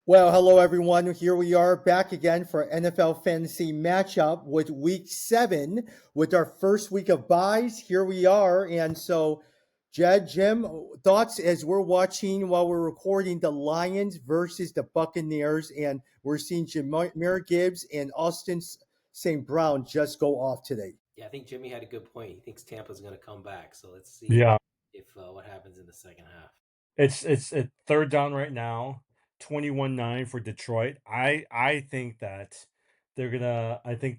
Well, hello everyone. Here we are back again for NFL Fantasy Matchup with Week 7 with our first week of buys. Here we are. And so, Jed, Jim, thoughts as we're watching while we're recording the Lions versus the Buccaneers, and we're seeing Jameer Gibbs and Austin St. Brown just go off today. Yeah, I think Jimmy had a good point. He thinks Tampa's going to come back. So let's see Yeah, if what happens in the second half. it's a third down right now, 21-9 for Detroit. I think that I think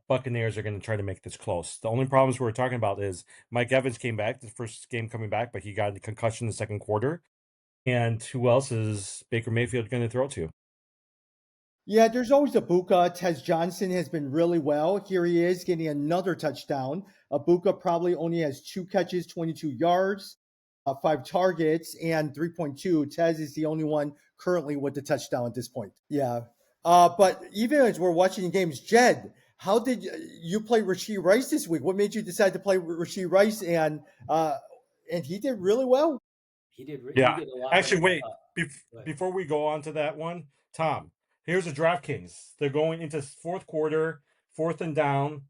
Buccaneers are gonna try to make this close. The only problems we're talking about is Mike Evans came back, the first game coming back, but he got a concussion in the second quarter. And who else is Baker Mayfield gonna throw to? Yeah, there's always Abuka. Tez Johnson has been really well. Here he is getting another touchdown. Abuka probably only has 2 catches, 22 yards, 5 targets, and 3.2. Tez is the only one currently with the touchdown at this point. Yeah. But even as we're watching games, Jed, how did you play Rashee Rice this week? What made you decide to play Rashee Rice? And he did really well. He Yeah. did a lot better Actually, than I wait. thought. But Before we go on to that one, Tom, here's a DraftKings. They're going into fourth quarter, fourth and down.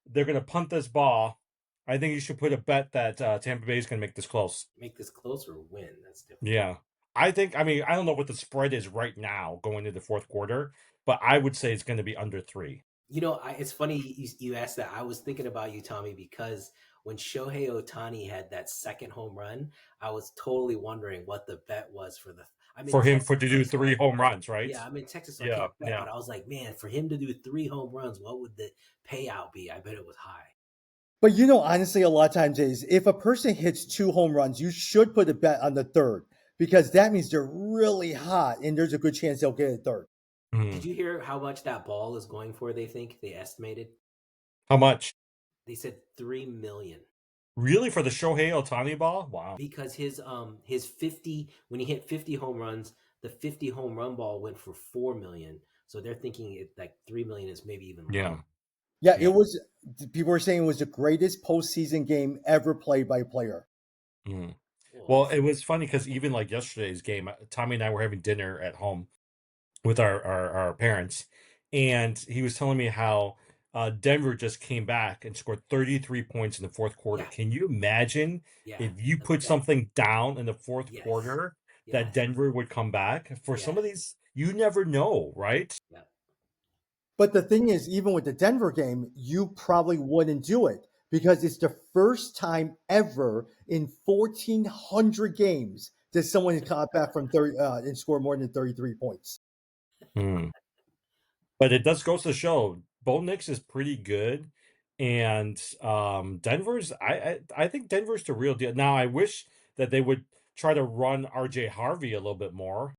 They're going to punt this ball. I think you should put a bet that Tampa Bay is going to make this close. make this closer or win. That's different. Yeah. I don't know what the spread is right now going into the fourth quarter, but I would say it's going to be under 3. It's funny you asked that. I was thinking about you, Tommy, because when Shohei Otani had that second home run, I was totally wondering what the bet was for the. I'm in For him Texas, to do so 3 home runs, right? yeah, I'm in Texas, so I Yeah, can't bet. yeah. But I was like, man, for him to do 3 home runs, what would the payout be? I bet it was high. But honestly, a lot of times is if a person hits 2 home runs, you should put a bet on the third because that means they're really hot and there's a good chance they'll get a third. Mhm. Did you hear how much that ball is going for? They estimated. How much? They said 3 million Really for the Shohei Otani ball? Wow. because his 50 when he hit 50 home runs, the 50 home run ball went for 4 million. So they're thinking it like 3 million is maybe even low. Yeah. Yeah, it Yeah. was. People were saying it was the greatest postseason game ever played by a player. Mhm. Well, Well, it was funny because even like yesterday's game, Tommy and I were having dinner at home with our parents, and he was telling me how Denver just came back and scored 33 points in the fourth quarter. yeah, Can you imagine yeah, if you put that, something down in the fourth yes, quarter that yes, Denver would come back? For some yes, of these, you never know, right? yeah. But the thing is, even with the Denver game, you probably wouldn't do it because it's the first time ever in 1,400 games that someone has come back from 30 and scored more than 33 points. Hmm. But it does goes to show Bo Nix is pretty good, and Denver's. I think Denver's the real deal. Now I wish that they would try to run R.J. Harvey a little bit more,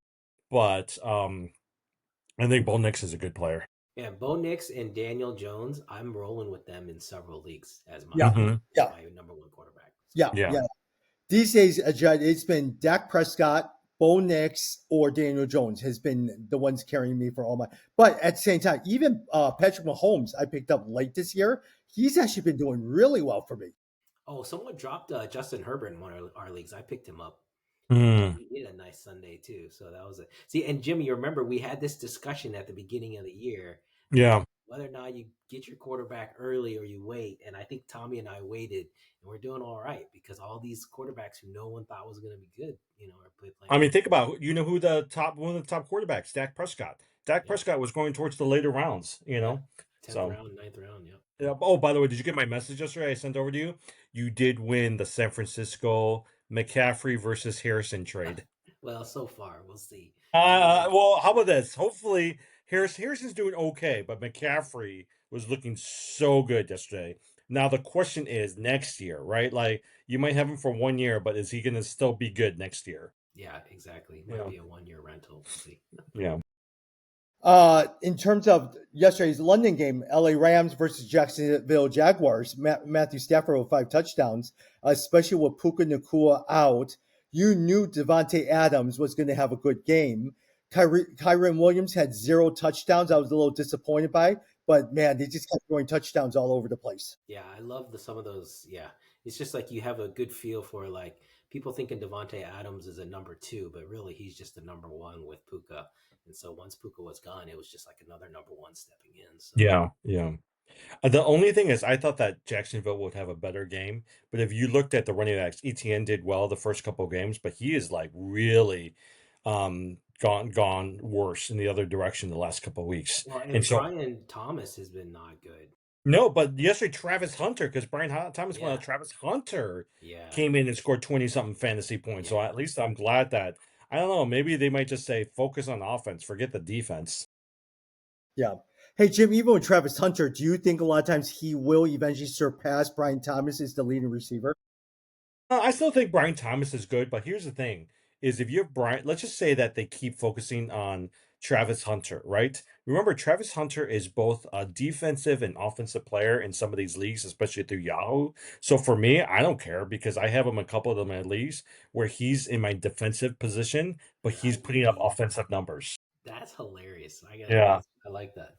but I think Bo Nix is a good player. Yeah, Bo Nix and Daniel Jones, I'm rolling with them in several leagues as Yeah, my Hmm. yeah, number one quarterback. So yeah, Yeah. yeah. These days, Judd, it's been Dak Prescott, Bo Nix, or Daniel Jones has been the ones carrying me for all my. But at the same time, even Patrick Mahomes, I picked up late this year. He's actually been doing really well for me. oh, someone dropped Justin Herbert in one of our leagues. I picked him up. Mm. He had a nice Sunday too. So that was it. See, and Jimmy, you remember we had this discussion at the beginning of the year, Yeah. whether or not you get your quarterback early or you wait. And I think Tommy and I waited, and we're doing all right because all these quarterbacks who no one thought was going to be good, are playing I mean, really. think about who the top one of the top quarterbacks, Dak Prescott. Dak Yeah, Prescott was going towards the later rounds, yeah. Tenth So round, ninth round. Yep. yeah. Oh, by the way, did you get my message yesterday I sent over to you? You did win the San Francisco McCaffrey versus Harrison trade. Well, so far we'll see. Well, how about this? Hopefully, Harrison's doing okay, but McCaffrey was looking so good yesterday. Now the question is next year, right? Like you might have him for 1 year, but is he going to still be good next year? Yeah, exactly. Might Yeah, be a 1 year rental. We'll see. yeah. In terms of yesterday's London game, LA Rams versus Jacksonville Jaguars, Matthew Stafford with 5 touchdowns, especially with Puka Nakua out. You knew Devontae Adams was going to have a good game. Kyron Williams had 0 touchdowns. I was a little disappointed by, but man, they just kept throwing touchdowns all over the place. Yeah, I love some of those. Yeah, it's just like you have a good feel for like people thinking Devonte Adams is a number two, but really he's just a number one with Puka. And so once Puka was gone, it was just like another number one stepping in. So Yeah, yeah. The only thing is, I thought that Jacksonville would have a better game, but if you looked at the running backs, ETN did well the first couple of games, but he is like really gone worse in the other direction the last couple of weeks. well, And and so Brian Thomas has been not good. no, but yesterday Travis Hunter, because Thomas went Yeah, out, Travis Hunter yeah, came in and scored 20 something fantasy points. So yeah. at least I'm glad that I don't know, maybe they might just say focus on offense, forget the defense. Yeah. Hey, Jim, even with Travis Hunter, do you think a lot of times he will eventually surpass Brian Thomas as the leading receiver? I still think Brian Thomas is good, but here's the thing: is if you have Brian, let's just say that they keep focusing on Travis Hunter, right? Remember, Travis Hunter is both a defensive and offensive player in some of these leagues, especially through Yahoo. So for me, I don't care because I have him a couple of them at least where he's in my defensive position, but he's putting up offensive numbers. That's hilarious. Yeah, I like that.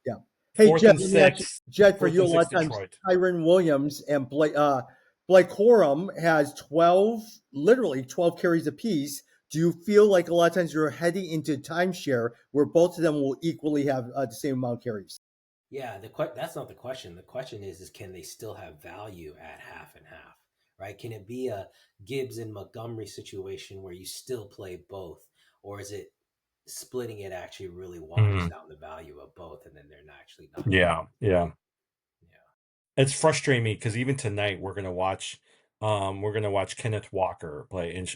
Yeah. Hey, fourth Jed, and let me ask you, six, Jed, for fourth you, a and six, lot of times Detroit. Tyron Williams and Blake Corum has 12, literally 12 carries apiece. Do you feel like a lot of times you're heading into timeshare where both of them will equally have the same amount of carries? Yeah, that's not the question. The question is can they still have value at half and half, right? Can it be a Gibbs and Montgomery situation where you still play both, or is it splitting it actually really waters Mhm. down the value of both, and then they're not actually not good? Yeah, yeah. Yeah, It's frustrating me because even tonight we're gonna watch Kenneth Walker play in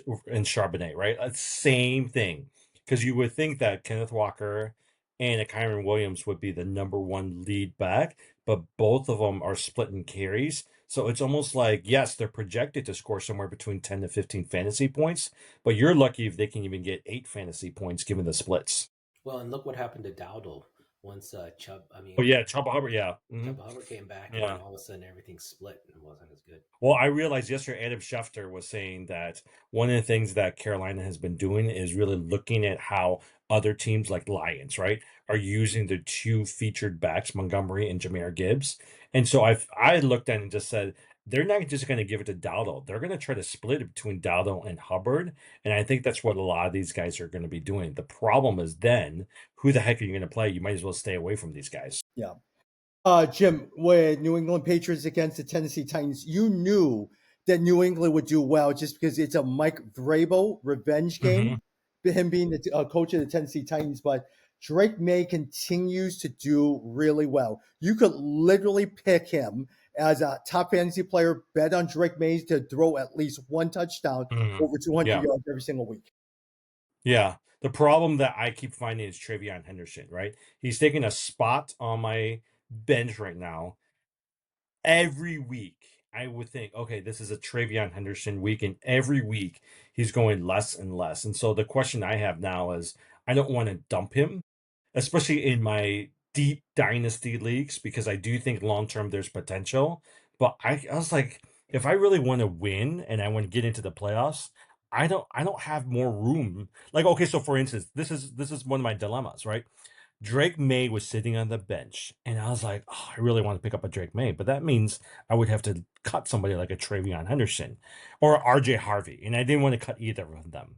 Charbonnet, right? Same thing. Because you would think that Kenneth Walker and a Kyron Williams would be the number one lead back, but both of them are splitting carries. So it's almost like, yes, they're projected to score somewhere between 10 to 15 fantasy points, but you're lucky if they can even get 8 fantasy points given the splits. well, and look what happened to Dowdle once Oh yeah, Chuba Hubbard, yeah. Chuba Hubbard came back, and then Yeah. all of a sudden everything split and it wasn't as good. Well, I realized yesterday Adam Schefter was saying that one of the things that Carolina has been doing is really looking at how other teams like Lions, right, are using their two featured backs, Montgomery and Jameer Gibbs. And so I looked at it and just said they're not just going to give it to Dowdle. They're going to try to split it between Dowdle and Hubbard. And I think that's what a lot of these guys are going to be doing. The problem is then who the heck are you going to play? You might as well stay away from these guys. Yeah. Jim, with New England Patriots against the Tennessee Titans, you knew that New England would do well just because it's a Mike Vrabel revenge Hmm. game, him being the coach of the Tennessee Titans. But Drake May continues to do really well. You could literally pick him as a top fantasy player, bet on Drake May to throw at least one touchdown Hmm. over 200 Yeah. yards every single week. Yeah. The problem that I keep finding is Travion Henderson, right? He's taking a spot on my bench right now. Every week, I would think, okay, this is a Travion Henderson week, and every week he's going less and less. And so the question I have now is I don't want to dump him, especially in my deep dynasty leagues, because I do think long term there's potential. But I was like, if I really want to win and I want to get into the playoffs, I don't have more room. Like, okay, so for instance, this is one of my dilemmas, right? Drake May was sitting on the bench, and I was like, oh, I really want to pick up a Drake May, but that means I would have to cut somebody like a Travion Henderson or RJ Harvey, and I didn't want to cut either of them.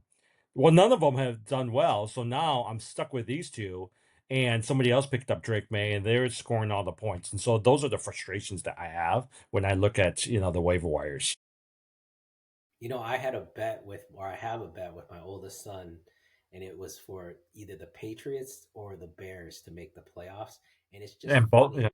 Well, none of them have done well, so now I'm stuck with these two, and somebody else picked up Drake May, and they're scoring all the points, and so those are the frustrations that I have when I look at the waiver wires. I had a bet with, or I have a bet with my oldest son, and it was for either the Patriots or the Bears to make the playoffs. And it's just And both, funny.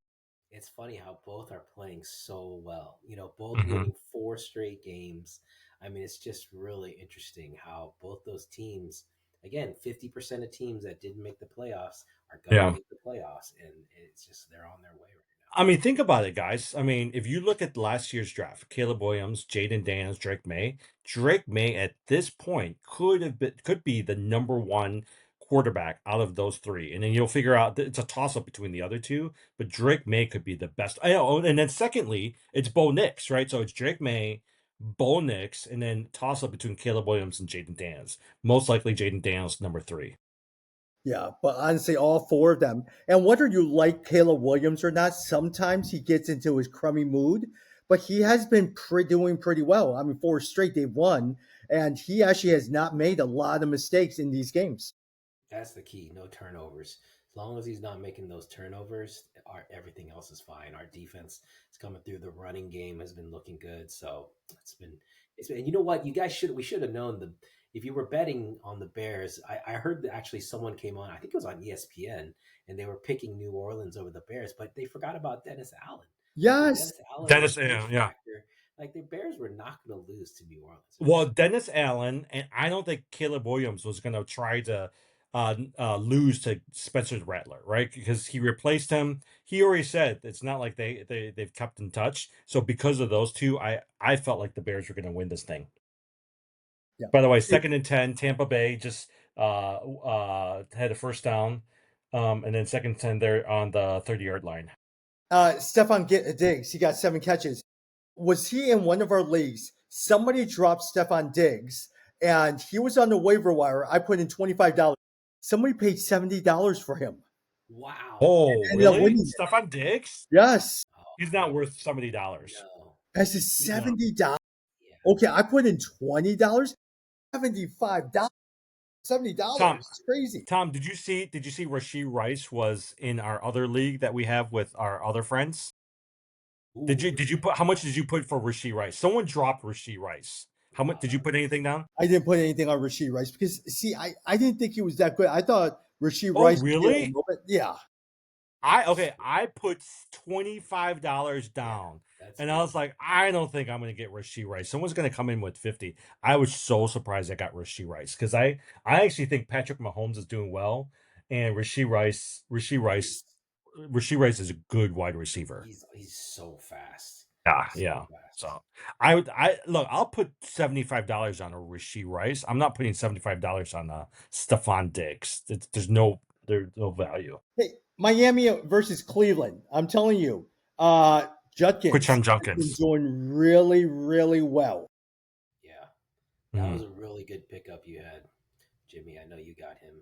It's funny how both are playing so well. Both mhm. winning 4 straight games. I mean, it's just really interesting how both those teams, again, 50% of teams that didn't make the playoffs are going to Yeah. make the playoffs. And it's just, they're on their way right I mean, think about it, guys. I mean, if you look at last year's draft, Caleb Williams, Jaden Daniels, Drake May at this point could be the number one quarterback out of those three. And then you'll figure out that it's a toss up between the other two, but Drake May could be the best. I know, and then secondly, it's Bo Nix, right? So it's Drake May, Bo Nix, and then toss up between Caleb Williams and Jaden Daniels. Most likely Jaden Daniels number three. Yeah, but honestly, all four of them. And whether you like Caleb Williams or not, sometimes he gets into his crummy mood, but he has been doing pretty well. I mean, 4 straight they've won, and he actually has not made a lot of mistakes in these games. That's the key. No turnovers. As long as he's not making those turnovers, everything else is fine. Our defense is coming through. The running game has been looking good. So it's been. And you know what? You guys we should have known the. If you were betting on the Bears, I heard that actually someone came on. I think it was on ESPN, and they were picking New Orleans over the Bears, but they forgot about Dennis Allen. Like if Yes. Dennis Allen was Dennis, a X yeah. factor, like the Bears were not going to lose to New Orleans. Well, Dennis Allen, and I don't think Caleb Williams was going to try to lose to Spencer Rattler, right? Because he replaced him. He already said it's not like they've kept in touch. So because of those two, I felt like the Bears were going to win this thing. Yeah. By the way, 2nd and 10, Tampa Bay just had a first down, and then 2nd and 10 there on the 30-yard line. Stephon Diggs, he got 7 catches. Was he in one of our leagues? Somebody dropped Stephon Diggs, and he was on the waiver wire. I put in $25. Somebody paid $70 for him. Wow. Oh, ended up really? winning it. Stephon Diggs? Yes, He's not worth $70. No. that's a $70. Yeah. Okay, I put in $20. $75. $70. Tom, It's crazy. Tom, did you see Rashee Rice was in our other league that we have with our other friends? Did you put how much did you put for Rashee Rice? Someone dropped Rashee Rice. How much did you put anything down? I didn't put anything on Rashee Rice because see, I didn't think he was that good. I thought Rashee Oh, Rice. really? Yeah. I put $25 down. That's And I was like, I don't think I'm going to get Rashee Rice. Someone's going to come in with 50. I was so surprised I got Rashee Rice because I actually think Patrick Mahomes is doing well, and Rashee Rice is a good wide receiver. He's so fast. Yeah. So I'll put $75 on a Rashee Rice. I'm not putting $75 on Stephon Diggs. There's no value. Hey, Miami versus Cleveland. I'm telling you, Judkins Quichon has Junkins been doing really, really well. Yeah, that was a really good pickup you had, Jimmy. I know you got him.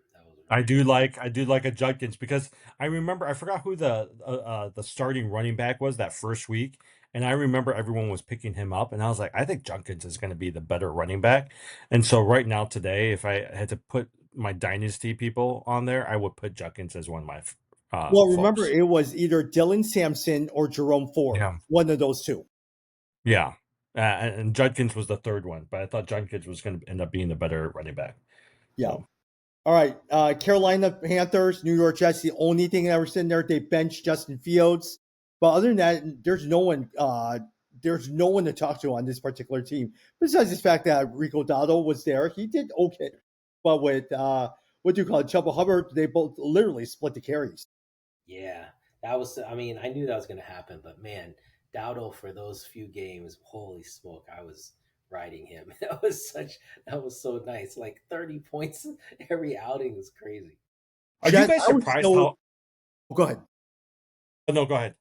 I do like a Judkins because I remember I forgot who the starting running back was that first week, and I remember everyone was picking him up, and I was like, I think Judkins is going to be the better running back, and so right now today, if I had to put my dynasty people on there, I would put Judkins as one of my. Well, remember, folks. it was either Dylan Sampson or Jerome Ford. Yeah. One of those two. Yeah, and Judkins was the third one, but I thought Judkins was going to end up being the better running back. Yeah. So. All right. Carolina Panthers, New York Jets. The only thing that was in there, they benched Justin Fields. But other than that, there's no one. There's no one to talk to on this particular team. Besides the fact that Rico Dowdle was there, he did okay. But with what do you call it, Chuba Hubbard, they both literally split the carries. Yeah, that was. I mean, I knew that was going to happen, but man, Dowdle for those few games, holy smoke, I was riding him. That was so nice. Like 30 points every outing was crazy. Are you guys surprised how? Go ahead. Oh, no, go ahead.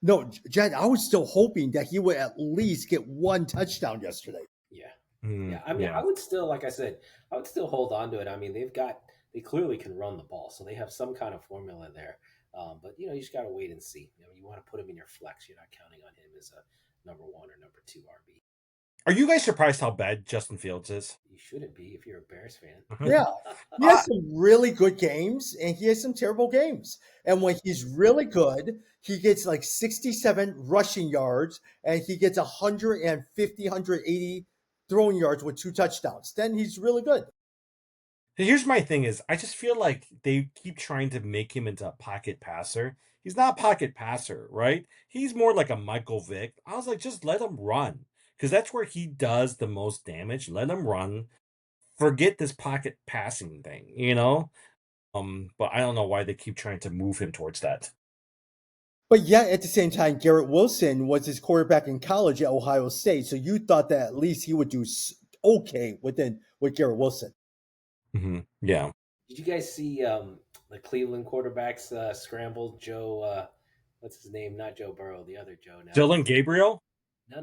No, Jed, I was still hoping that he would at least get one touchdown yesterday. Yeah. Yeah. I mean, I would still, like I said, I would still hold on to it. I mean, they clearly can run the ball, so they have some kind of formula there. But you just got to wait and see. You want to put him in your flex. You're not counting on him as a number 1 or number 2 RB. Are you guys surprised how bad Justin Fields is? You shouldn't be if you're a Bears fan. Yeah, he has some really good games, and he has some terrible games. And when he's really good, he gets like 67 rushing yards, and he gets 150, 180 throwing yards with 2 touchdowns. Then he's really good. Here's my thing is, I just feel like they keep trying to make him into a pocket passer. He's not a pocket passer, right? He's more like a Michael Vick. I was like, just let him run, because that's where he does the most damage. Let him run. Forget this pocket passing thing, But I don't know why they keep trying to move him towards that. But yet, at the same time, Garrett Wilson was his quarterback in college at Ohio State. So you thought that at least he would do okay with Garrett Wilson. Mm-hmm. Yeah. Did you guys see the Cleveland quarterbacks scrambled? Joe, what's his name? Not Joe Burrow, the other Joe now. Dylan Gabriel? No.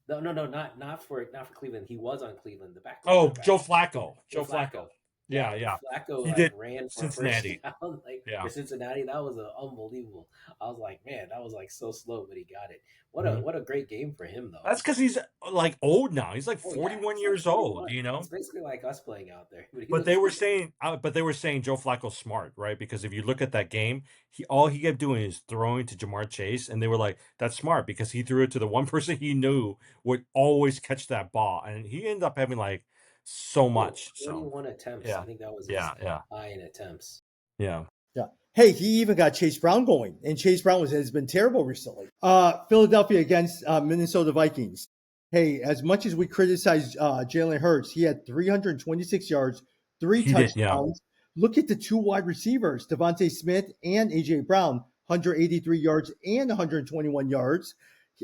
No, not for Cleveland. He was on Cleveland, the back. Oh, Joe Flacco. Joe Flacco. Yeah, yeah. Flacco He like did ran for a first Cincinnati. down, like Yeah. for Cincinnati. That was unbelievable. I was like, man, that was like so slow, but he got it. Mhm. What a great game for him though. That's because he's like old now. He's like Oh yeah, 41 he's like years old, 41. you It's know? basically like us playing out there, but he But looks good. they were saying Joe Flacco's smart, right? Because if you look at that game, all he kept doing is throwing to Jamar Chase, and they were like, "That's smart," because he threw it to the one person he knew would always catch that ball, and he ended up having like so Oh, much. So 21 attempts. I yeah, think that was his yeah, yeah, high in attempts. yeah. Yeah. Hey, he even got Chase Brown going, and Chase Brown has been terrible recently. Philadelphia against Minnesota Vikings. Hey, as much as we criticize Jalen Hurts, he had 326 yards, three He did, yeah. touchdowns. Look at the two wide receivers, Devontae Smith and AJ Brown, 183 yards and 121 yards.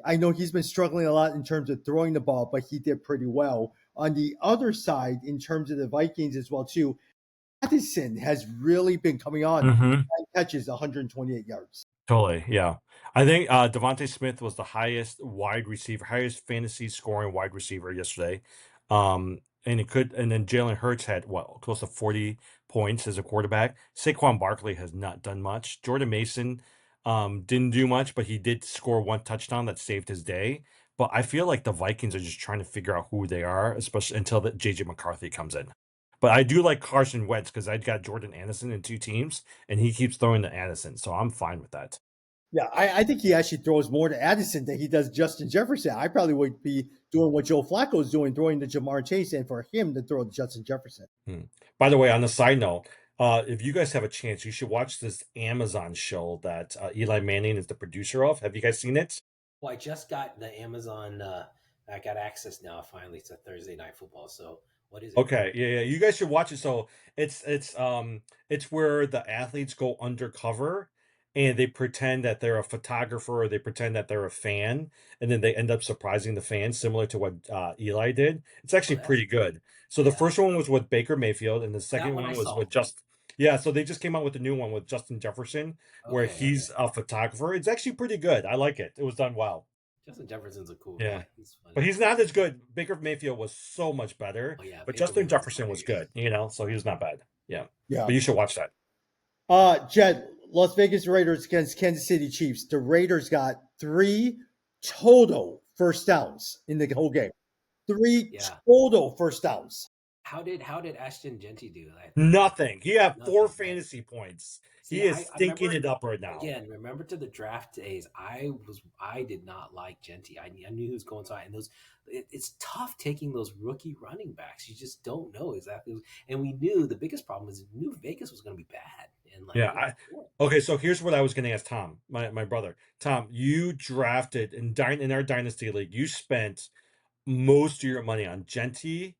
I know he's been struggling a lot in terms of throwing the ball, but he did pretty well. On the other side, in terms of the Vikings as well too, Addison has really been coming on. Mm-hmm. 9 catches, 128 yards. Totally, yeah. I think Devontae Smith was the highest wide receiver, highest fantasy scoring wide receiver yesterday. And then Jalen Hurts had what, close to 40 points as a quarterback. Saquon Barkley has not done much. Jordan Mason didn't do much, but he did score one touchdown that saved his day. But I feel like the Vikings are just trying to figure out who they are, especially until that JJ McCarthy comes in. But I do like Carson Wentz because I got Jordan Anderson in two teams, and he keeps throwing to Anderson, so I'm fine with that. Yeah, I think he actually throws more to Addison than he does Justin Jefferson. I probably would be doing what Joe Flacco is doing, throwing to Jamar Chase, and for him to throw to Justin Jefferson. By the way, on the side note, if you guys have a chance, you should watch this Amazon show that Eli Manning is the producer of. Have you guys seen it? Well, I just got the Amazon. I got access now finally to Thursday Night Football. So what is it? Okay, yeah, you guys should watch it. So it's where the athletes go undercover and they pretend that they're a photographer or they pretend that they're a fan, and then they end up surprising the fans, similar to what Eli did. It's Oh, actually that's pretty good. So the yeah. first one was with Baker Mayfield, and the That second one I one was saw. with yeah. So they just came out with a new one with Justin Jefferson, where Okay, he's a photographer. It's actually pretty good. I like it. It was done well. Justin Jefferson's a cool Yeah. guy. He's funny. But he's not as good. Baker Mayfield was so much better. Oh yeah, But Baker Justin Mayfield's Jefferson was hilarious. good, so he was not bad. Yeah. Yeah. But you should watch that. Jed, Las Vegas Raiders against Kansas City Chiefs. The Raiders got 3 total first downs in the whole game. 3 Yeah. total first downs. How did Ashton Genty do? Nothing. He had 4 Nothing, right? fantasy points. See, He is I stinking remember it up right now. again. Remember to the draft days, I did not like Genty. I knew he was going to, and it's tough taking those rookie running backs. You just don't know exactly. And we knew the biggest problem is we knew Vegas was going to be bad. And Yeah. Okay, so here's what I was going to ask Tom, my brother. Tom, you drafted in our dynasty league. You spent most of your money on Genty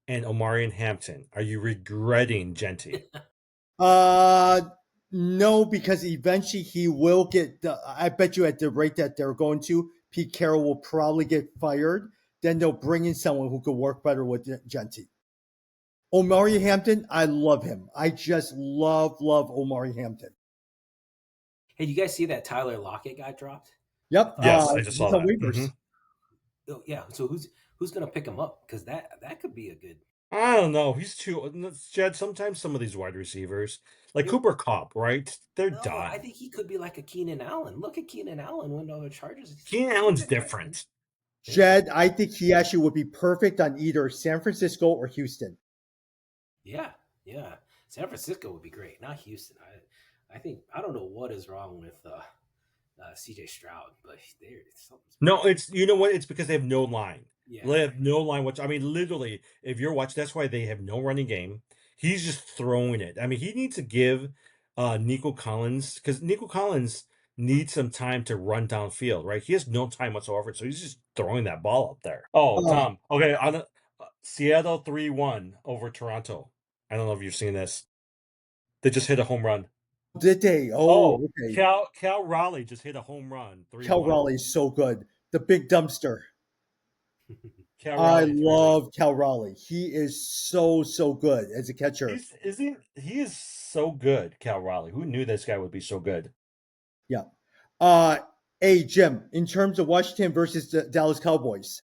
and Omarion Hampton. Are you regretting Genty? No, because eventually he will get. I bet you at the rate that they're going to, Pete Carroll will probably get fired. Then they'll bring in someone who could work better with Genty. Omari Hampton, I love him. I just love Omari Hampton. Hey, you guys see that Tyler Lockett got dropped? Yep. Yes, I just saw that. Waivers. Oh, yeah. So who's going to pick him up? Because that could be a good. I don't know. He's too Jed. Sometimes some of these wide receivers, like Cooper Kupp, right? They're No, done. I think he could be like a Keenan Allen. Look at Keenan Allen when the Chargers. Keenan Allen's different. Jed, I think he actually would be perfect on either San Francisco or Houston. Yeah. San Francisco would be great, not Houston. I think I don't know what is wrong with CJ Stroud, but something's. No, it's you know what? It's because they have no line. Yeah. They have no line. Literally, if you're watching, that's why they have no running game. He's just throwing it. I mean, he needs to give Nico Collins, because Nico Collins needs some time to run downfield, right? He has no time whatsoever, so he's just throwing that ball up there. Oh, Tom. Okay, on the Seattle 3-1 over Toronto. I don't know if you've seen this. They just hit a home run. Did they? Oh, okay. Cal Raleigh just hit a home run. 3-1. Cal Raleigh is so good. The big dumpster. I love Cal Raleigh. He is so good as a catcher. He is so good, Cal Raleigh. Who knew this guy would be so good? Yeah. Hey, Jim, in terms of Washington versus the Dallas Cowboys,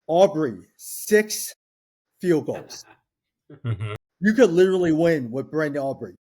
Aubrey, 6 field goals. You could literally win with Brandon Aubrey.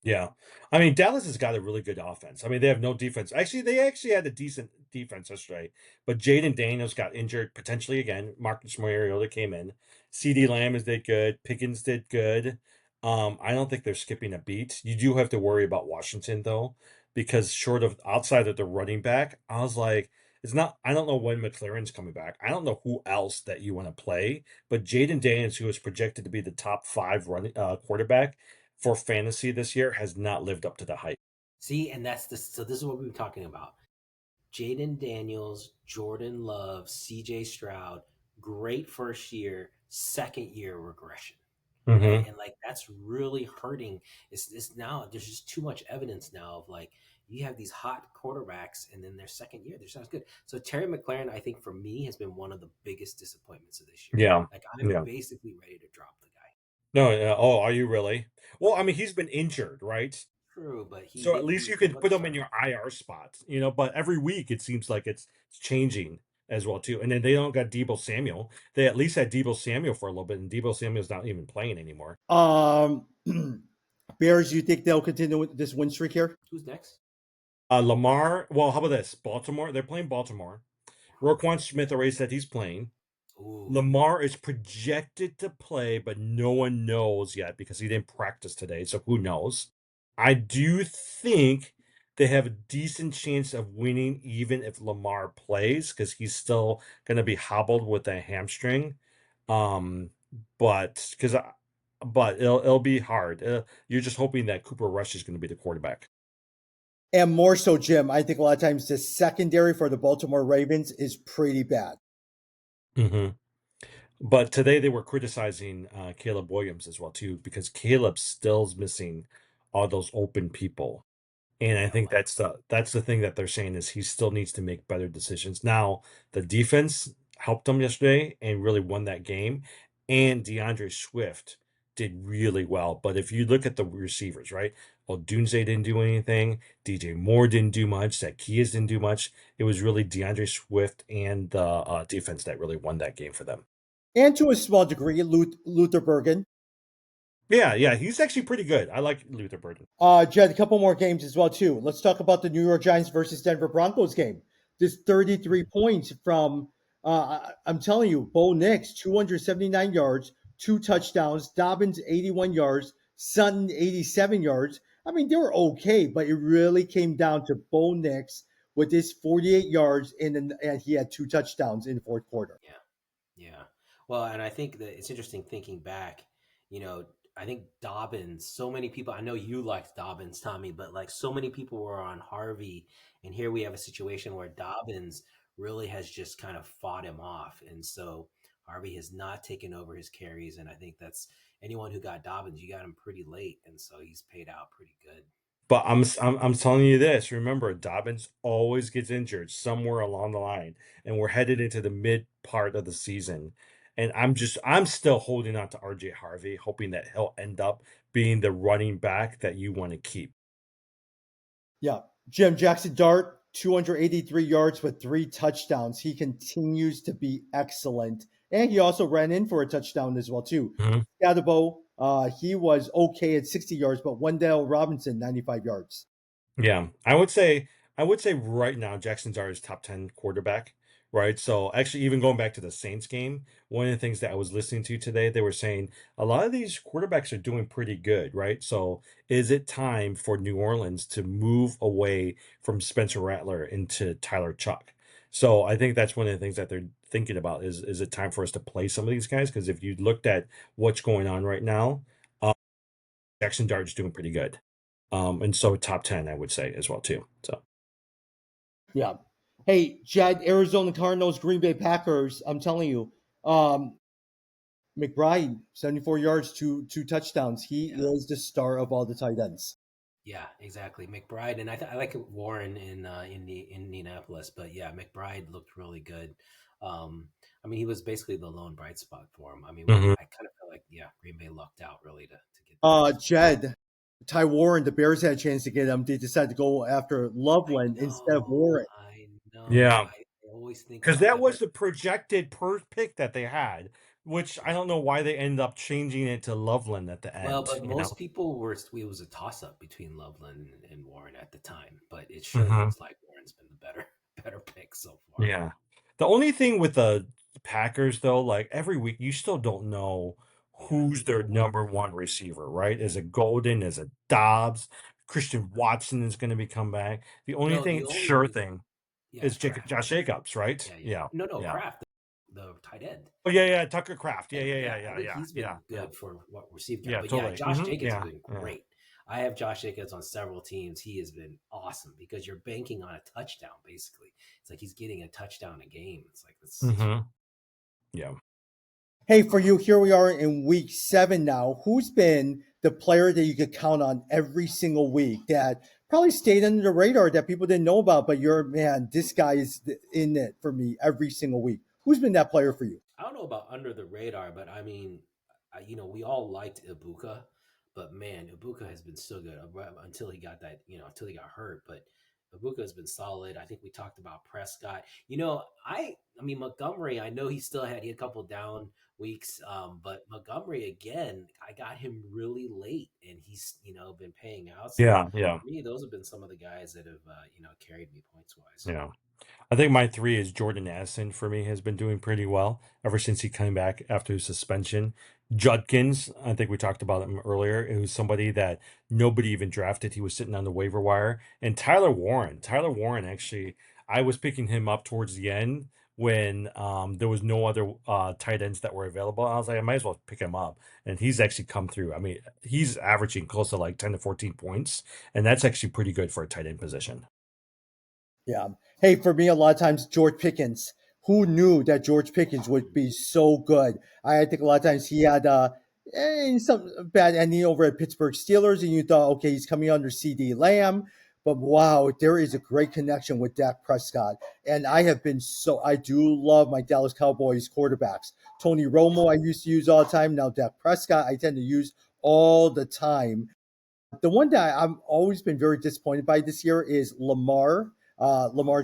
Yeah. I mean, Dallas has got a really good offense. I mean, they have no defense. Actually, they actually had a decent defense yesterday, but Jaden Daniels got injured potentially again. Marcus Mariota came in. CD Lamb is did good. Pickens did good. I don't think they're skipping a beat. You do have to worry about Washington though, because short of outside of the running back, I was like, it's not. I don't know when McLaurin's coming back. I don't know who else that you want to play, but Jaden Daniels, who is projected to be the top 5 running quarterback for fantasy this year, has not lived up to the hype. See, and that's the so this is what we were talking about. Jaden Daniels, Jordan Love, CJ Stroud, great first year, second year regression. Right. Mm-hmm. And like that's really hurting. It's now there's just too much evidence now of like you have these hot quarterbacks and then their second year, they're not good. So Terry McLaurin, I think for me, has been one of the biggest disappointments of this year. Yeah. Like I'm Yeah. basically ready to drop the guy. No. Oh, are you really? Well, I mean, he's been injured, right? True, but he So at didn't least he you he can put wasn't him in starting. your IR spot, But every week it seems like it's changing as well too. And then they don't got Debo Samuel. They at least had Debo Samuel for a little bit, and Debo Samuel's not even playing anymore. Bears, you think they'll continue with this win streak here? Who's next? Lamar. Well, how about this? Baltimore. They're playing Baltimore. Roquan Smith already said he's playing. Ooh. Lamar is projected to play, but no one knows yet because he didn't practice today. So who knows? I do think they have a decent chance of winning even if Lamar plays because he's still going to be hobbled with a hamstring. Um, but because but it'll be hard. You're just hoping that Cooper Rush is going to be the quarterback. And more so, Jim, I think a lot of times the secondary for the Baltimore Ravens is pretty bad. Mm-hmm. But today they were criticizing Caleb Williams as well too because Caleb still's missing all those open people. And I Yeah, think like that's the thing that they're saying is he still needs to make better decisions. Now, the defense helped him yesterday and really won that game. And DeAndre Swift did really well. But if you look at the receivers, right? Well, Dunze didn't do anything. DJ Moore didn't do much. Zacchaeus didn't do much. It was really DeAndre Swift and the defense that really won that game for them. And to a small degree, Luther Bergen. Yeah, he's actually pretty good. I like Luther Burden. Jed, a couple more games as well too. Let's talk about the New York Giants versus Denver Broncos game. This 33 points from I'm telling you, Bo Nix 279 yards, 2 touchdowns, Dobbins 81 yards, Sutton 87 yards. I mean, they were okay, but it really came down to Bo Nix with his 48 yards and he had 2 touchdowns in the fourth quarter. yeah. Yeah. Well, and I think that it's interesting thinking back, you know, I think Dobbins, so many people, I know you liked Dobbins, Tommy, but like so many people were on Harvey. And here we have a situation where Dobbins really has just kind of fought him off. And so Harvey has not taken over his carries. And I think that's anyone who got Dobbins, you got him pretty late. And so he's paid out pretty good. But I'm telling you this. Remember, Dobbins always gets injured somewhere along the line, and we're headed into the mid part of the season. And I'm still holding on to RJ Harvey, hoping that he'll end up being the running back that you want to keep. Yeah. Jim Jackson Dart, 283 yards with 3 touchdowns. He continues to be excellent. And he also ran in for a touchdown as well, too. Mhm. Gadabo, he was okay at 60 yards, but Wendell Robinson, 95 yards. Yeah, I would say right now Jackson Dart is top 10 quarterback, right? So actually even going back to the Saints game, one of the things that I was listening to today, they were saying a lot of these quarterbacks are doing pretty good, right? So is it time for New Orleans to move away from Spencer Rattler into Tyler Chuck? So I think that's one of the things that they're thinking about is it time for us to play some of these guys? Because if you looked at what's going on right now, Jackson Dart is doing pretty good. And so top 10, I would say as well too. So Yeah. Hey, Jed, Arizona Cardinals, Green Bay Packers. I'm telling you, McBride, 74 yards, two touchdowns. He Yeah. is the star of all the tight ends. Yeah, exactly. McBride, and I like Warren in the Indianapolis, but yeah, McBride looked really good. I mean, he was basically the lone bright spot for him. I mean, Mhm. I kind of felt like yeah, Green Bay lucked out really to get the first. Jed, Ty Warren, the Bears had a chance to get him. They decided to go after Loveland instead of Warren. I know. Yeah, I always think because about that that, but was the projected per pick that they had which I don't know why they ended up changing it to Loveland at the Well, end. but most people were it was a toss up between Loveland and Warren at the time, but it sure Hmm. looks like Warren's been the better pick so far. Yeah. The only thing with the Packers, though, like every week, you still don't know Yeah. who's their number one receiver, right? Is it Golden? Is it Dobbs? Christian Watson is going to be come back. The only No, thing, the sure only thing, yeah, is it's Kraft. Josh Jacobs, right? Yeah, yeah. Yeah. No, Yeah. Kraft, the tight end. Oh, yeah, yeah. Tucker Craft. Yeah, And yeah, yeah, yeah, I yeah, think yeah, he's yeah, been yeah. good for what received got. Yeah, But yeah, totally. Josh Jacobs has Yeah, been yeah. great. I have Josh Jacobs on several teams. He has been awesome because you're banking on a touchdown, basically. It's like he's getting a touchdown a game. It's like this. Yeah. Hey, for you, here we are in week 7 now. Who's been the player that you could count on every single week that probably stayed under the radar that people didn't know about, but you're, man, this guy is in it for me every single week? Who's been that player for you? I don't know about under the radar, but I mean, we all liked Ibuka, but man, Ibuka has been so good until he got until he got hurt. But Ibuka has been solid. I think we talked about Prescott. I mean Montgomery. I know he had a couple down weeks, but Montgomery again, I got him really late, and he's been paying out. So Yeah, yeah, for me, those have been some of the guys that have carried me points wise. yeah. I think my 3 is Jordan Addison for me has been doing pretty well ever since he came back after his suspension. Judkins, I think we talked about him earlier. It was somebody that nobody even drafted. He was sitting on the waiver wire. And Tyler Warren. Tyler Warren, actually, I was picking him up towards the end when there was no other tight ends that were available. I was like, I might as well pick him up. And he's actually come through. I mean, he's averaging close to like 10 to 14 points. And that's actually pretty good for a tight end position. Yeah. Hey, for me, a lot of times, George Pickens. Who knew that George Pickens would be so good? I think a lot of times he had some bad ending over at Pittsburgh Steelers, and you thought, okay, he's coming under CD Lamb. But wow, there is a great connection with Dak Prescott. And I do love my Dallas Cowboys quarterbacks. Tony Romo, I used to use all the time. Now, Dak Prescott, I tend to use all the time. The one that I've always been very disappointed by this year is Lamar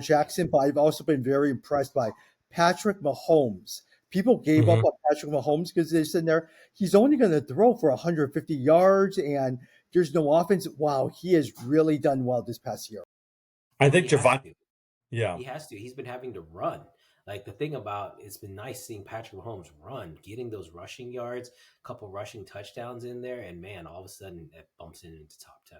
Jackson, but I've also been very impressed by Patrick Mahomes. People gave up Mhm. on Patrick Mahomes because they're sitting there. He's only going to throw for 150 yards and there's no offense. Wow, he has really done well this past year. I Well, think he has Javon. to. Yeah. He has to. He's been having to run. Like the thing about it's been nice seeing Patrick Mahomes run, getting those rushing yards, a couple rushing touchdowns in there, and man, all of a sudden that bumps in into top 10.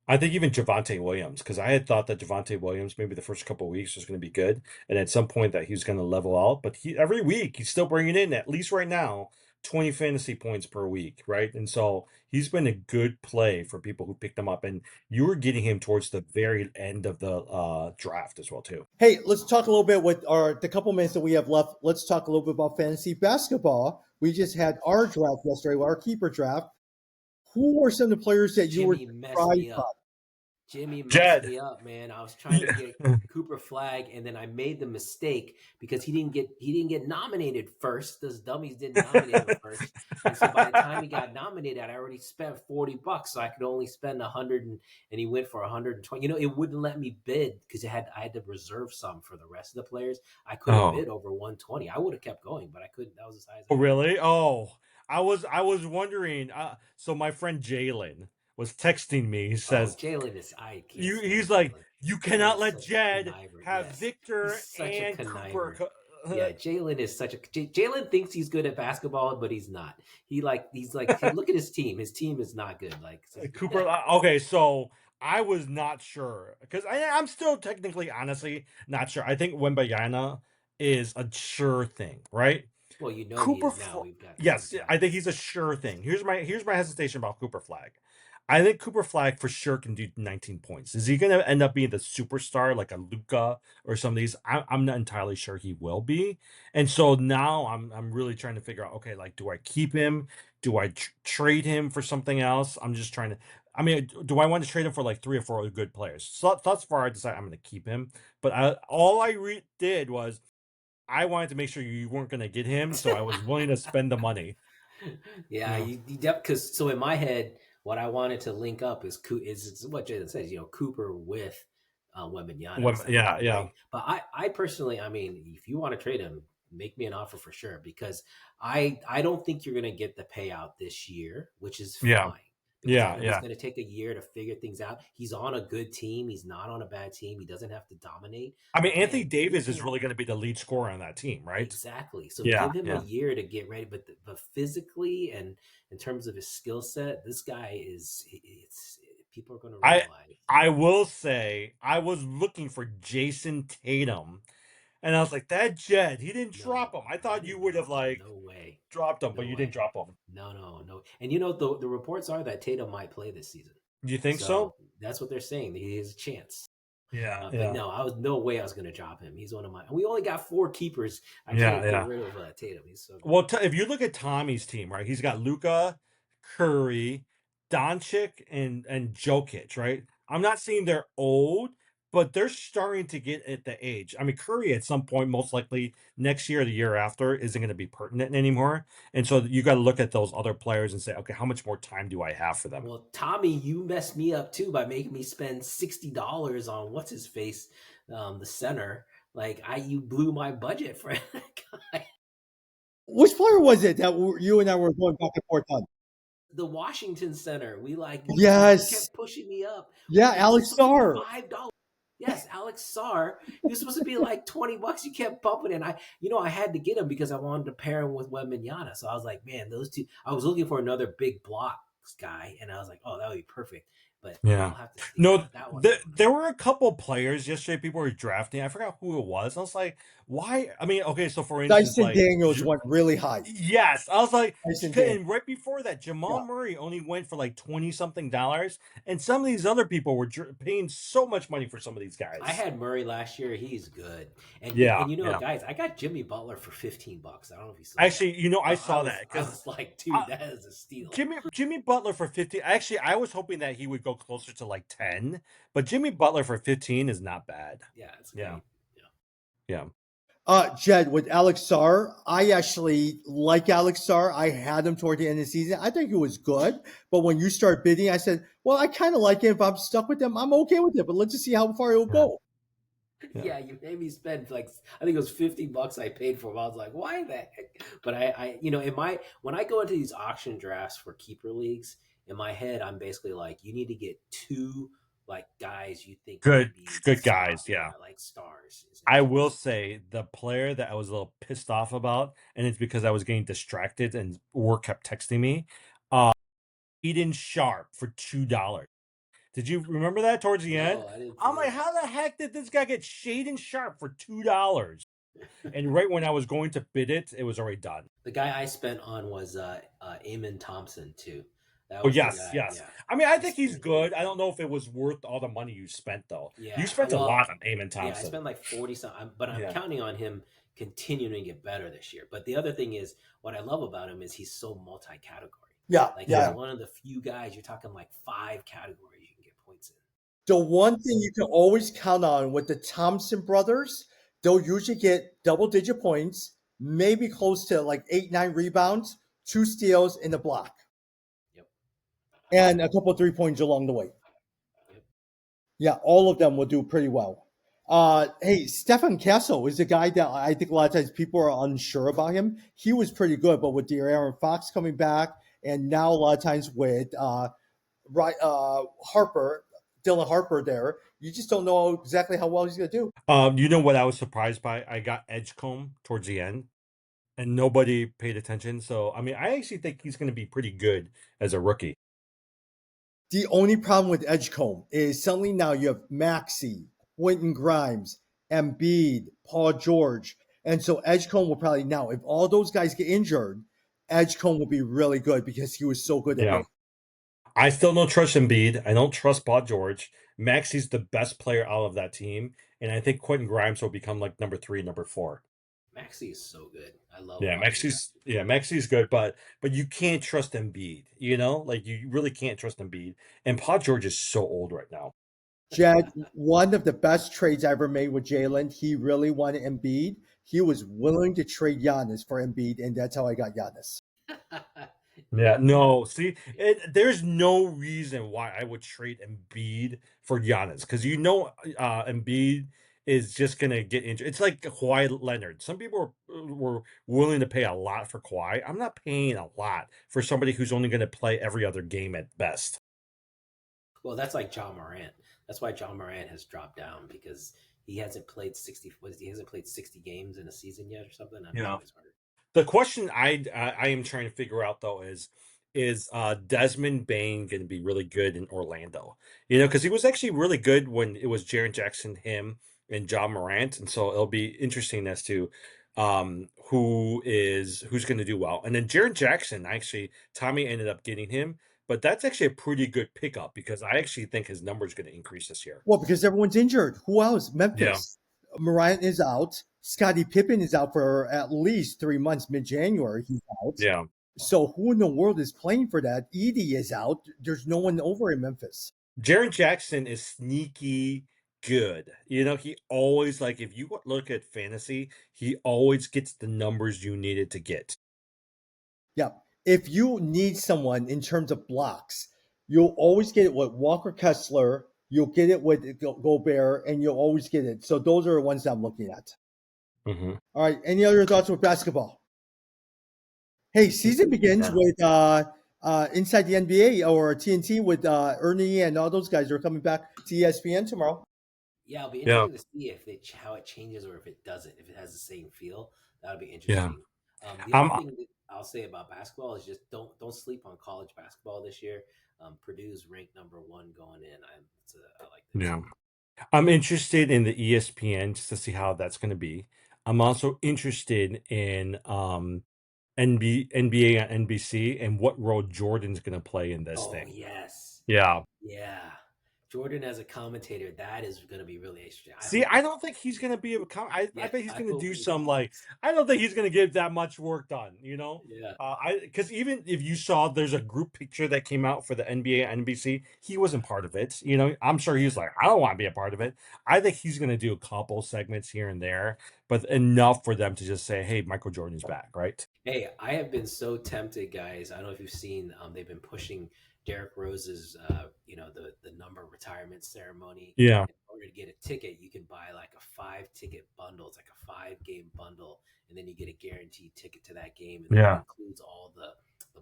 I think even Javante Williams, because I had thought that Javante Williams maybe the first couple of weeks was going to be good, and at some point that he was going to level out. But he every week he's still bringing in at least right now 20 fantasy points per week, right? And so he's been a good play for people who picked him up, and you were getting him towards the very end of the draft as well too. Hey, let's talk a little bit with the couple minutes that we have left. Let's talk a little bit about fantasy basketball. We just had our draft yesterday, our keeper draft. Who are some of the players that you were Jimmy messed surprised me by? up. Jimmy messed Jed. me up, man. I was trying to Yeah. get Cooper Flag, and then I made the mistake because he didn't get nominated first. Those dummies didn't nominate him first, and so by the time he got nominated, I already spent $40, so I could only spend 100, and he went for 120. It wouldn't let me bid because I had to reserve some for the rest of the players. I couldn't Oh. bid over 120. I would have kept going, but I couldn't. That was as high as I Oh, could. really? Oh, I was wondering. So my friend Jalen was texting me. He Oh, says, Jalen is I can't You stand he's like, Jalen. you cannot Jalen's let such a Jed conniver. have Yes, he's Victor such a and Cooper. conniver. Yeah, Jalen is such a Jalen thinks he's good at basketball, but he's not. He's like look at his team. His team is not good. Like Cooper. Okay, so I was not sure because I'm still technically, honestly, not sure. I think Wembayana is a sure thing, right? well, he Cooper, is now. We've yes, got I think he's a sure thing. Here's my hesitation about Cooper Flag. I think Cooper Flag for sure can do 19 points. Is he going to end up being the superstar like a Luca or some of these? I'm not entirely sure he will be. And so now I'm really trying to figure out, okay, like, do I keep him? Do I trade him for something else? I'm just trying to. I mean, do I want to trade him for like 3 or 4 good players? So thus far, I decided I'm going to keep him. But all I did was I wanted to make sure you weren't going to get him, so I was willing to spend the money. yeah, Yeah. you because so in my head, what I wanted to link up is what Jalen says. Cooper with Wembanyama. It's like Yeah, no yeah. way. But I personally, I mean, if you want to trade him, make me an offer for sure, because I don't think you're going to get the payout this year, which is Yeah. fine, because I Yeah. think it's Yeah. going to take a year to figure things out. He's on a good team. He's not on a bad team. He doesn't have to dominate. I mean, But Anthony man, give Davis is him really going to be the lead scorer on that team, right? exactly. So Yeah. give him a Yeah. year to get ready. But physically and in terms of his skill set, this guy is it's people are going to realize. I will say I was looking for Jason Tatum, and I was like, that Jed, he didn't drop No, him. I I thought you didn't would have drop him. like No way. dropped him, but No you didn't way. drop him. No, no, no. And you know the reports are that Tatum might play this season. You think so? So that's what they're saying. He has a chance. Yeah. But Yeah. no, I was no way I was going to drop him. He's one of my. We only got 4 keepers. I Yeah. can't Yeah. get rid of Tatum. He's so good. Well, if you look at Tommy's team, right? He's got Luka, Curry, Doncic, and Jokic, right? I'm not saying they're old, but they're starting to get at the age. I mean, Curry at some point, most likely next year or the year after, isn't going to be pertinent anymore. And so you got to look at those other players and say, okay, how much more time do I have for them? Well, Tommy, you messed me up too by making me spend $60 on what's his face, the center. Like you blew my budget for that guy. Which player was it that you and I were going back and forth on? The Washington center. You Yes. kept pushing me up. Yeah, Like, Alex this was supposed to Sarr. be $5. Yes, Alex Sarr. He was supposed to be like $20. You kept bumping it. And I had to get him because I wanted to pair him with Wembanyama. So I was like, man, those two. I was looking for another big blocks guy, and I was like, oh, that would be perfect. But Yeah. I'll have to see. No, That one. there were a couple players yesterday people were drafting. I forgot who it was. I was like, why? I mean, okay, so for instance, Dyson like Daniels went really high. yes, I was like, Dyson Daniels. and right before that, Jamal Yeah. Murray only went for like 20 something dollars, and some of these other people were paying so much money for some of these guys. I had Murray last year. He's good. And Yeah, and yeah. guys, I got Jimmy Butler for $15. I don't know if you saw Actually, that. I saw was, that I because was like, dude, that is a steal. Jimmy Butler for 50. Actually, I was hoping that he would go closer to like 10, but Jimmy Butler for 15 is not bad. Yeah, it's great. Yeah. Jed, with Alex Sarr, I actually like Alex Sarr. I had him toward the end of the season. I think he was good. But when you start bidding, I said, well, I kind of like him. If I'm stuck with him, I'm okay with it. But let's just see how far he'll go. Yeah, you made me spend like I think it was $50 I paid for him. I was like, why the heck? But I when I go into these auction drafts for keeper leagues, in my head, I'm basically like, you need to get 2 like guys you think Good stars, guys, yeah. like stars. I will say the player that I was a little pissed off about, and it's because I was getting distracted and work kept texting me. Eden Sharp for $2. Did you remember that towards the end? I didn't I'm like, how the heck did this guy get Shaden Sharp for $2? And right when I was going to bid it, it was already done. The guy I spent on was Eamon Thompson too. That was yes. Yeah. I mean, I think he's good. I don't know if it was worth all the money you spent though. Yeah, you spent a lot on Eamon Thompson. Yeah, I spent like 40 something, but I'm counting on him continuing to get better this year. But the other thing is, what I love about him is he's so multi-category. Yeah, he's one of the few guys. You're talking like 5 categories you can get points in. The one thing you can always count on with the Thompson brothers, they'll usually get double-digit points, maybe close to like 8-9 rebounds, 2 steals, and a block. Yep. And a couple of 3-points along the way. Yep. Yeah, all of them will do pretty well. Hey, Stefan Castle is a guy that I think a lot of times people are unsure about him. He was pretty good, but with De'Aaron Fox coming back, and now a lot of times with Dylan Harper there, you just don't know exactly how well he's going to do. You know what I was surprised by? I got Edgecombe towards the end, and nobody paid attention. So, I mean, I actually think he's going to be pretty good as a rookie. The only problem with Edgecombe is suddenly now you have Maxey, Quentin Grimes, Embiid, Paul George. And so Edgecombe will probably now, if all those guys get injured, Edgecombe will be really good because he was so good at it. I still don't trust Embiid. I don't trust Paul George. Maxey's the best player out of that team. And I think Quentin Grimes will become like number 3, number 4. Maxey is so good. I love Maxey's good, but you can't trust Embiid, like you really can't trust Embiid. And Paul George is so old right now. Jed, one of the best trades I ever made with Jalen, he really wanted Embiid. He was willing to trade Giannis for Embiid, and that's how I got Giannis. Yeah, no, see, there's no reason why I would trade Embiid for Giannis because Embiid is just gonna get injured. It's like Kawhi Leonard. Some people were willing to pay a lot for Kawhi. I'm not paying a lot for somebody who's only gonna play every other game at best. Well, that's like John Morant. That's why John Morant has dropped down because he hasn't played 60. He hasn't played 60 games in a season yet or something. I know Yeah. he was hurt. The question I am trying to figure out though is Desmond Bain going to be really good in Orlando? You know, because he was actually really good when it was Jaren Jackson, him, and John Morant, and so it'll be interesting as to who's going to do well. And then Jaren Jackson, actually, Tommy ended up getting him, but that's actually a pretty good pickup because I actually think his number is going to increase this year. Well, because everyone's injured. Who else? Memphis. Morant is out. Scottie Pippen is out for at least 3 months. Mid-January, he's out. Yeah. So who in the world is playing for that? Edie is out. There's no one over in Memphis. Jaren Jackson is sneaky good. You know, he always, like, if you look at fantasy, he always gets the numbers you needed to get. Yeah. If you need someone in terms of blocks, you'll always get it with Walker Kessler. You'll get it with Gobert, and you'll always get it. So those are the ones that I'm looking at. Mm-hmm. All right. Any other thoughts with basketball? Hey, season begins with Inside the NBA or TNT with Ernie and all those guys are coming back to ESPN tomorrow. Yeah, it'll be interesting to see if how it changes or if it doesn't. If it has the same feel, that'll be interesting. The other thing that I'll say about basketball is just don't sleep on college basketball this year. Purdue's ranked number 1 going in. I like that. Yeah, I'm interested in the ESPN just to see how that's going to be. I'm also interested in NBA on NBC and what role Jordan's going to play in this thing. Yes. Yeah. Jordan as a commentator, that is going to be really interesting. See, I don't think he's going to be able to I bet he's going to do some I don't think he's going to get that much work done, you know? Yeah. Because even if you saw there's a group picture that came out for the NBA on NBC, he wasn't part of it. You know, I'm sure he's like, I don't want to be a part of it. I think he's going to do a couple segments here and there, but enough for them to just say, hey, Michael Jordan's back, right? Hey, I have been so tempted, guys. I don't know if you've seen, they've been pushing Derrick Rose's, the number retirement ceremony. Yeah. In order to get a ticket, you can buy like a 5-ticket bundle. It's like a 5-game bundle, and then you get a guaranteed ticket to that game, and that includes all the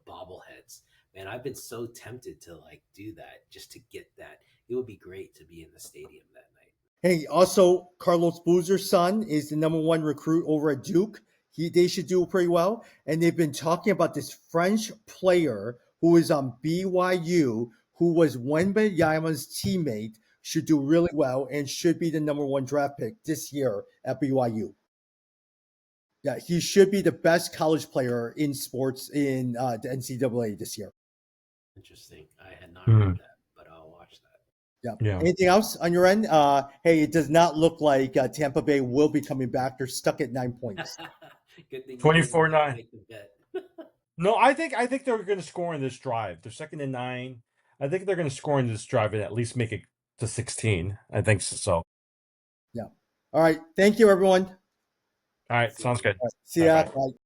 bobbleheads. Man, I've been so tempted to like do that just to get that. It would be great to be in the stadium that night. Hey, also Carlos Boozer's son is the number 1 recruit over at Duke. They should do pretty well, and they've been talking about this French player who is on BYU, who was Wembanyama's teammate, should do really well and should be the number 1 draft pick this year at BYU. Yeah, he should be the best college player in sports in the NCAA this year. Interesting. I had not heard that, but I'll watch that. Yeah. Anything else on your end? Hey, it does not look like Tampa Bay will be coming back. They're stuck at 9 points. Good thing 24-9. No, I think they're going to score in this drive. They're 2nd and 9. I think they're going to score in this drive and at least make it to 16. I think so. Yeah. All right. Thank you, everyone. All right. Sounds good. All right. See ya. Bye.